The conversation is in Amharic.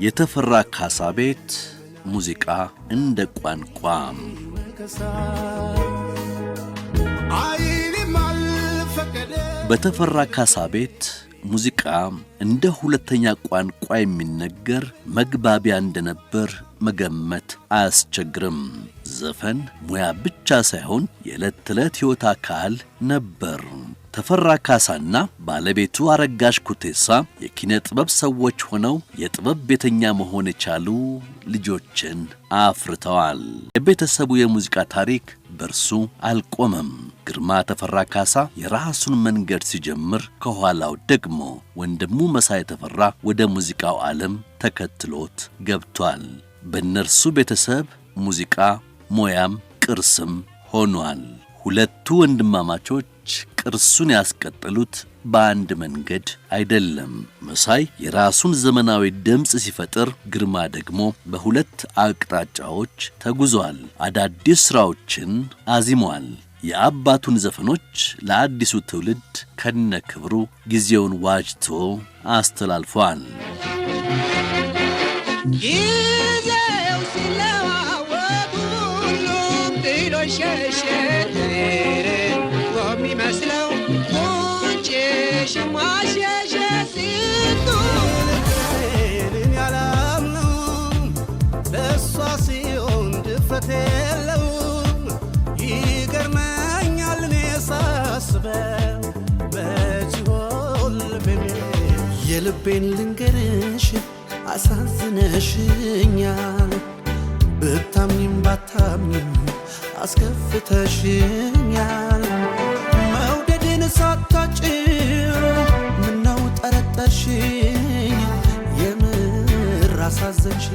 የተፈራ ካሳ ቤት ሙዚቃ እንደ ቋንቋ በተፈራ ካሳ ቤት ሙዚቃ እንደ ሁለተኛ ቋንቋ የሚነገር መግባቢያ እንደነበር መገመት አያስቸግርም። ዘፈን ሙያ ብቻ ሳይሆን የዕለት ተዕለት ሕይወት አካል ነበር። ተፈራ ካሳና ባለቤቱ አረጋሽ ኩቴሳ የኪነ ጥበብ ሰዎች ሆነው የጥበብ ቤተኛ መሆን የቻሉ ልጆችን አፍርተዋል። የቤተሰቡ የሙዚቃ ታሪክ በርሱ አልቆመም። ግርማ ተፈራ ካሳ የራሱን መንገድ ሲጀምር ከኋላው ደግሞ ወንድሙ መሳይ ተፈራ ወደ ሙዚቃው ዓለም ተከትሎት ገብቷል። በእነርሱ ቤተሰብ ሙዚቃ ሞያም ቅርስም ሆኗል። ሁለቱ ወንድማማቾች ቅርሱን ያስቀጠሉት በአንድ መንገድ አይደለም። መሳይ የራሱን ዘመናዊ ድምጽ ሲፈጥር፣ ግርማ ደግሞ በሁለት አቅጣጫዎች ተጉዟል። አዳዲስ ሥራዎችን አዚሟል። የአባቱን ዘፈኖች ለአዲሱ ትውልድ ከነክብሩ ጊዜውን ዋጅቶ አስተላልፏል። ጊዜው ሲለዋወጥ ሁሉም ጥሎ ሸሸ የሚመስለው ቁጭሽ ማሸሸ ሲቱን ያላምነው ለእሷ ሲሆን ድፍረት የለውም። ይገርመኛል እኔ ሳስበው መች ይሆን የልቤን ልንገርሽ አሳዝነሽኛል። ብታምኝም ባታምኝም አስከፍተሽኛል። መውደድን ሳታጭው ምነው ጠረጠርሽኝ? የምር አሳዘንሽ